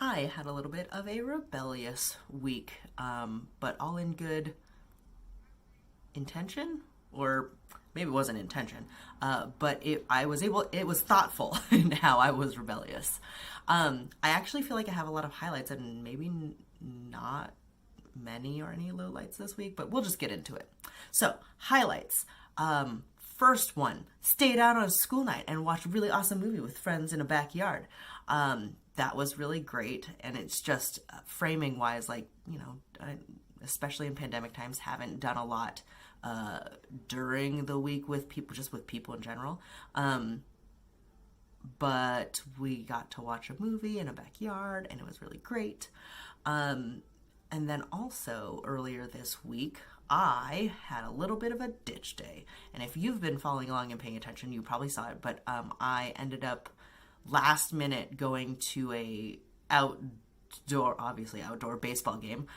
I had a little bit of a rebellious week, but all in good intention, or maybe it wasn't intention, but it was thoughtful in how I was rebellious. I actually feel like I have a lot of highlights and maybe not many or any lowlights this week, but we'll just get into it. So, highlights. First one, stayed out on a school night and watched a really awesome movie with friends in a backyard. That was really great, and it's just framing wise, like, especially in pandemic times, haven't done a lot during the week with people, just with people in general. But we got to watch a movie in a backyard, and it was really great. And then also earlier this week, I had a little bit of a ditch day. And if you've been following along and paying attention, you probably saw it. But I ended up last minute going to a outdoor baseball game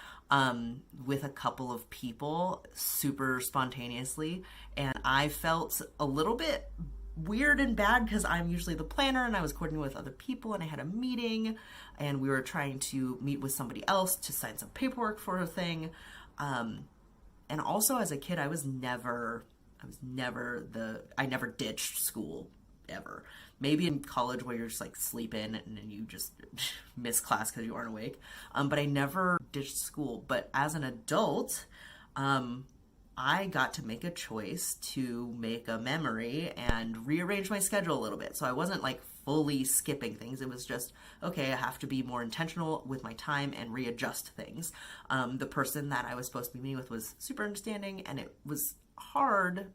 with a couple of people super spontaneously. And I felt a little bit weird and bad because I'm usually the planner and I was coordinating with other people, and I had a meeting and we were trying to meet with somebody else to sign some paperwork for a thing. And also as a kid, I never ditched school ever. Maybe in college where you're just like sleeping and you just miss class because you aren't awake. But I never ditched school. But as an adult, I got to make a choice to make a memory and rearrange my schedule a little bit. So I wasn't like fully skipping things. It was just, okay, I have to be more intentional with my time and readjust things. The person that I was supposed to be meeting with was super understanding, and it was hard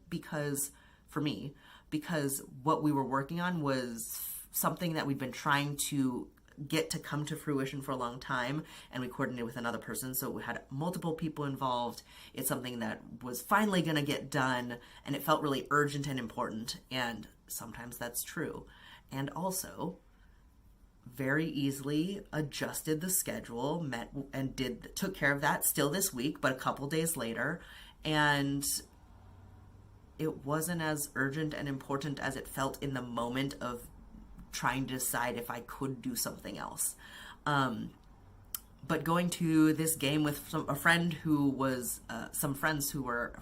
for me, because what we were working on was something that we'd been trying to get to come to fruition for a long time, and we coordinated with another person, so we had multiple people involved. It's something that was finally going to get done, and it felt really urgent and important, and sometimes that's true. And also very easily adjusted the schedule, met and took care of that still this week, but a couple days later, and it wasn't as urgent and important as it felt in the moment of trying to decide if I could do something else. But going to this game with some friends who were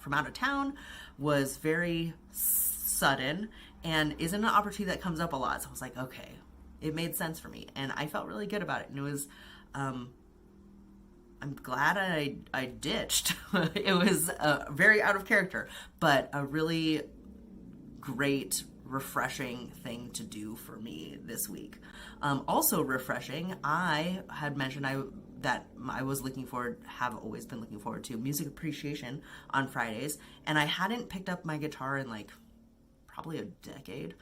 from out of town was very sudden and isn't an opportunity that comes up a lot. So I was like, okay, it made sense for me, and I felt really good about it. And it was, I'm glad I ditched. It was very out of character, but a really great, refreshing thing to do for me this week. Also refreshing, I had mentioned that I was have always been looking forward to music appreciation on Fridays, and I hadn't picked up my guitar in like probably a decade,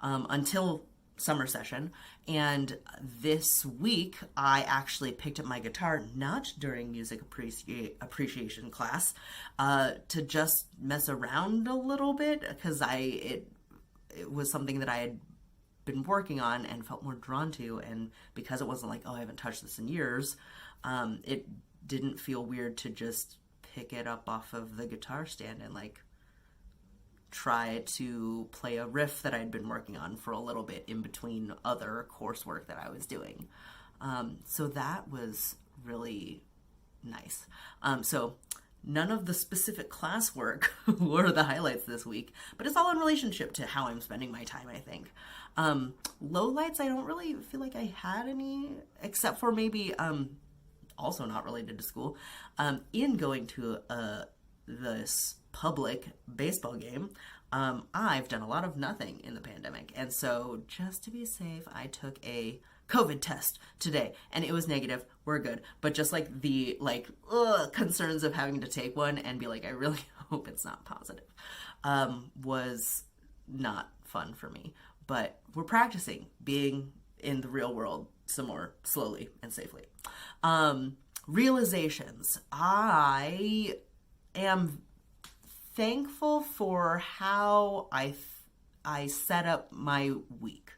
until summer session. And this week I actually picked up my guitar, not during music appreciation class, to just mess around a little bit, because it was something that I had been working on and felt more drawn to, and because it wasn't like, oh, I haven't touched this in years, it didn't feel weird to just pick it up off of the guitar stand and like try to play a riff that I'd been working on for a little bit in between other coursework that I was doing. So that was really nice. So none of the specific classwork were the highlights this week, but it's all in relationship to how I'm spending my time, I think. Lowlights, I don't really feel like I had any, except for maybe, also not related to school, in going to this public baseball game. I've done a lot of nothing in the pandemic, and so just to be safe, I took a COVID test today, and it was negative. We're good. But just like the concerns of having to take one and be like, I really hope it's not positive, was not fun for me. But we're practicing being in the real world some more slowly and safely. Realizations. I am thankful for how I set up my week.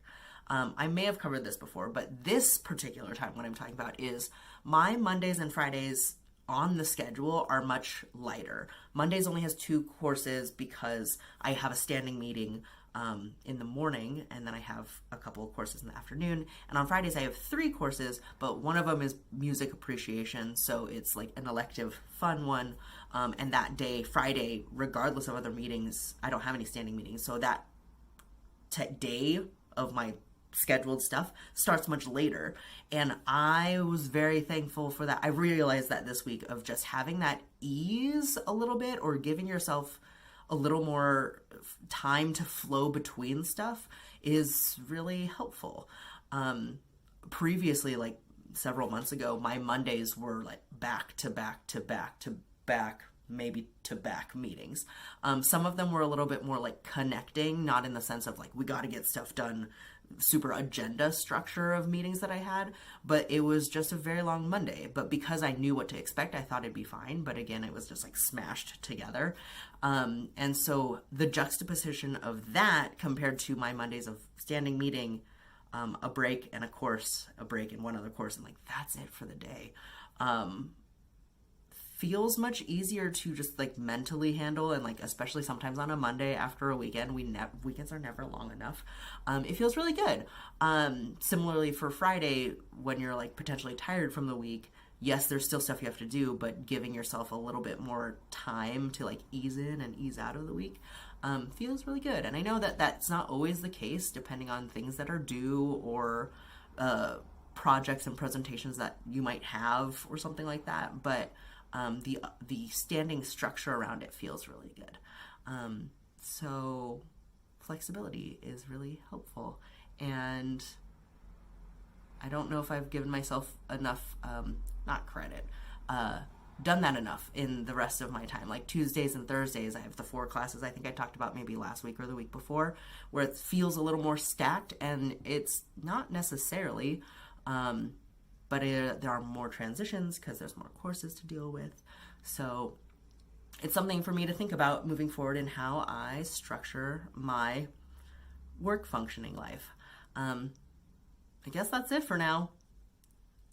I may have covered this before, but this particular time, what I'm talking about is my Mondays and Fridays on the schedule are much lighter. Mondays only has 2 courses because I have a standing meeting in the morning, and then I have a couple of courses in the afternoon. And on Fridays I have 3 courses, but one of them is music appreciation, so it's like an elective fun one. And that day, Friday, regardless of other meetings, I don't have any standing meetings, so that day of my scheduled stuff starts much later, and I was very thankful for that. I realized that this week, of just having that ease a little bit, or giving yourself a little more time to flow between stuff, is really helpful. Previously, like several months ago, my Mondays were like back to back to back to back, maybe to back meetings. Some of them were a little bit more like connecting, not in the sense of like we got to get stuff done, super agenda structure of meetings that I had, but it was just a very long Monday. But because I knew what to expect, I thought it'd be fine. But again, it was just like smashed together. And so the juxtaposition of that compared to my Mondays of standing meeting, a break and a course, a break and one other course, and like that's it for the day, feels much easier to just like mentally handle. And like, especially sometimes on a Monday after a weekend, weekends are never long enough. It feels really good. Similarly for Friday, when you're like potentially tired from the week, yes, there's still stuff you have to do, but giving yourself a little bit more time to like ease in and ease out of the week feels really good. And I know that that's not always the case, depending on things that are due, or projects and presentations that you might have, or something like that. But the standing structure around it feels really good. So flexibility is really helpful. And I don't know if I've given myself enough, not credit, done that enough in the rest of my time. Like Tuesdays and Thursdays, I have the 4 classes I think I talked about maybe last week or the week before, where it feels a little more stacked, and it's not necessarily, but there are more transitions because there's more courses to deal with. So it's something for me to think about moving forward in how I structure my work functioning life. I guess that's it for now.